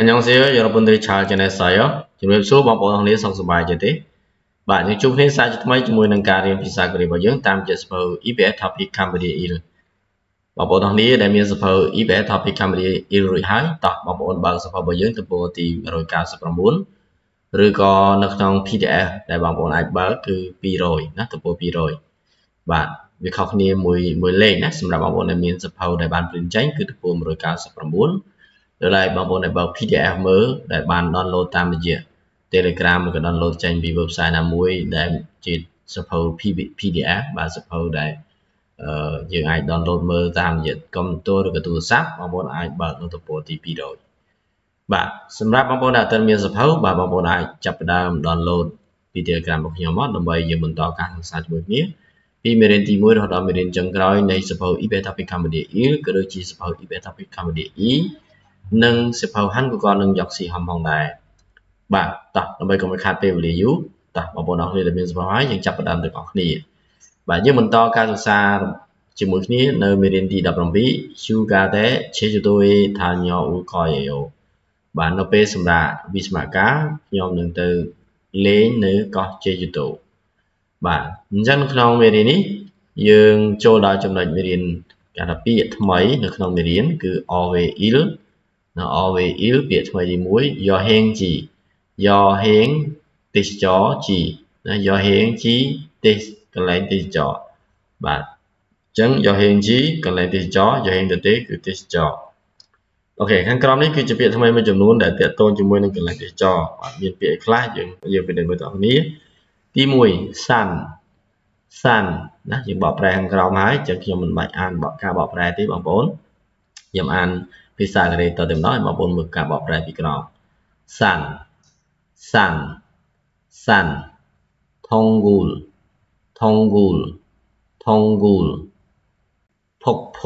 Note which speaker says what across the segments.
Speaker 1: 안녕하세요. 여러분들이 잘 지냈어요? 지금 수업 방법을 성수바이제데. bạn chúc hết sai cho mấy chúng mình nâng cao điểm pizza của bảo dưỡng tam chế sơ IBS topic Cambodia il. Bảo bộ thằng này để miền sơ IBS topic Cambodia il rồi hái tập bảo bộ bằng sơ bảo dưỡng tập bộ thì rồi cao sơ 9 rồi có nó trong PDF ដែលបងប្អូនអាចបើកគឺ200ណាtập bộ 200បាទវាខុសគ្នាមួយលេខណាសម្រាប់បងប្អូនដែលមានសភៅដែលបានព្រីនចេញគឺtập bộ 199ដោយឡែកបងប្អូនដែលបើក PDF មើលដែលបាន download តាមរយៈ Telegram ក៏ download ចេញពី website ណាមួយដែលជាសភៅ PDF បាទសភៅដែលយើងអាច download មើលតាមរយៈកុំព្យូទ័រឬក៏ទូរស័ព្ទបងប្អូនអាចបើកនៅទំព័រទី200បាទសម្រាប់បងប្អូនដែលអត់មានសភៅបាទបងប្អូនអាចចាប់ផ្ដើម download ពី Telegram របស់ខ្ញុំមកដើម្បីយើងបន្តការសិក្សាជាមួយគ្នាពីមេរៀនទី1រហូតដល់មេរៀនចុងក្រោយនៃសភៅ IBS Topic Cambodia Il ក៏ដូចជាសភៅ IBS Topic Cambodia E និងសភៅហាន់ក៏នឹងយកស៊ីហំផងដែរបាទតោះដើម្បីកុំឲ្យខាតពេលវេលាយូរតោះបងប្អូនអរគុណដែលមានសភៅហើយយើងចាប់ផ្ដើមទាំងអស់គ្នាបាទយើងបន្តការសិក្សាជាមួយគ្នានៅមេរៀនទី17 Sugar តែជាទៅថាញោឧកយយោបាទនៅពេលសម្រាប់វិស្មការខ្ញុំនឹងទៅលេងនៅកោះជេជូតូបាទអញ្ចឹងក្នុងមេរៀននេះយើងចូលដល់ចំណុចមេរៀនគេថាពាក្យថ្មីនៅក្នុងមេរៀនគឺ always il នៅ always il ពាក្យថ្មីទី1 yo heng ji yo heng ទេសចរជីណា yo heng ji ទេសកន្លែងទេសចរបាទអញ្ចឹង yo heng ji កន្លែងទេសចរ yo heng ទៅទេគឺទេសចរអូខេខាងក្រោមនេះគឺជាពាក្យថ្មីមួយចំនួនដែលទាក់ទងជាមួយនឹងកន្លែងទេសចរបាទមានពាក្យខ្លះយើងពិនិត្យមើលទាំងគ្នាទី1 sun ណាយើងបកប្រែខាងក្រោមហើយអញ្ចឹងខ្ញុំមិនបាច់អានការបកប្រែទេបងប្អូនខ្ញុំអានភាសាកូរ៉េតទៅម្ដងឲ្យបងប្អូនមើលការបកប្រែពីក្រោម sun 통굴 폭포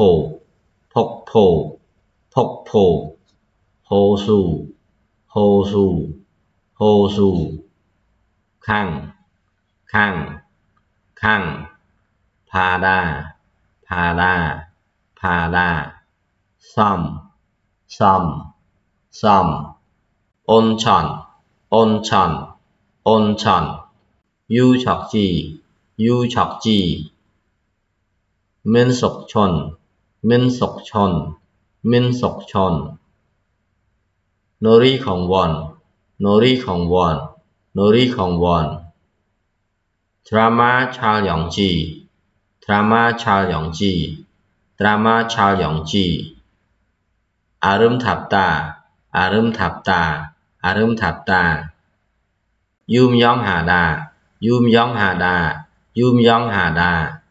Speaker 1: 호수 강 바다 섬 온천 유적지 민속촌 놀이공원 드라마 촬영지 아름답다 유명하다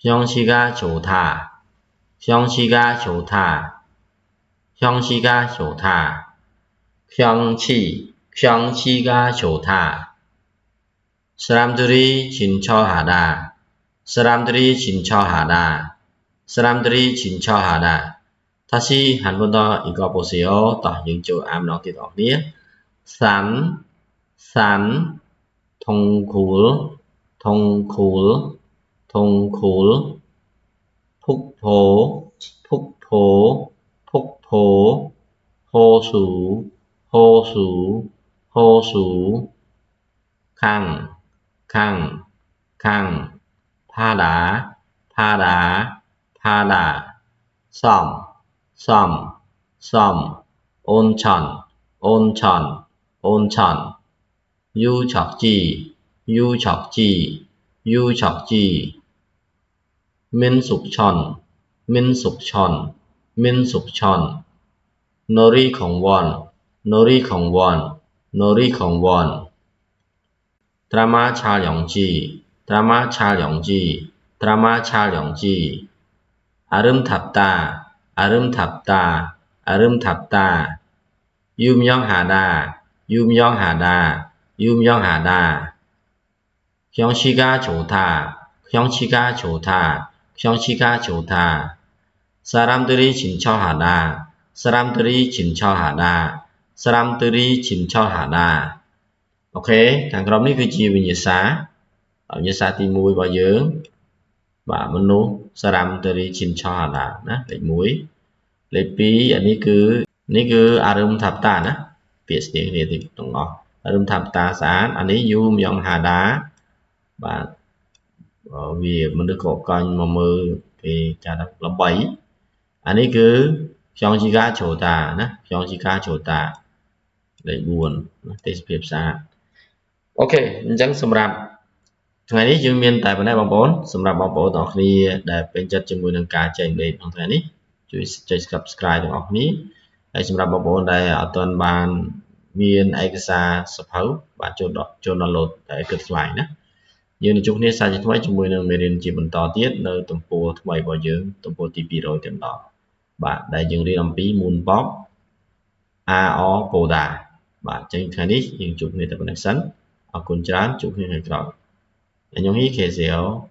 Speaker 1: 경치가 좋다 경치가 좋다 사람들이 진처하다 다시 한 번 더 읽어보세요. 또 영조 암노티 덕니 산 동굴 폭포 호수 강 바다 섬 온천 유적지 민속촌 놀이공원 드라마 촬영지 아름답다 유명하다 경치가 좋다 사람들이 진처하다 ok ខាងក្រោមនេះគឺជាវិញ្ញាសាទី1របស់យើងបាទមនុស្សសារ៉ាំតេរីឈិនឆោហាដាណាលេខ1 លេខ2អានេះគឺអារឹមថាប់តាណាពាក្យស្ទៀងគ្នាទីទាំងអស់អារឹមថាប់តាស្អាតអានេះយូមយ៉ងមហាដាបាទវាមនុស្សកកកាញ់មកមើលគេចាត់ល្បីអានេះគឺខ្យងជីកាជ្រោតាណាខ្យងជីកាជ្រោតាលេខ4ណាទេសភាពស្អាតអូខេអញ្ចឹងសម្រាប់ថ្ងៃនេះយើងមានតែប៉ុណ្ណេះបងប្អូនសម្រាប់បងប្អូនទាំងអស់គ្នាដែលពេញចិត្តជាមួយនឹងការចែកម្លែកក្នុងថ្ងៃនេះជួយចុច Subscribe ទាំងអស់គ្នាហើយសម្រាប់បងប្អូនដែលអត់ទាន់បានមានឯកសារសភៅបាទចូល download តែគិតថ្លៃណាយើងនឹងជួបគ្នាសាជាថ្មីជាមួយនឹងមេរៀនជាបន្តទៀតនៅទំព័រថ្មីរបស់យើងទំព័រទី200តែម្ដងបាទដែលយើងរៀនអំពី Moonpop AR Poda បាទអញ្ចឹងថ្ងៃនេះយើងជួបគ្នាតែប៉ុណ្្នេះសិនអរគុណច្រើនជួបគ្នាថ្ងៃក្រោយ안녕히 계세요.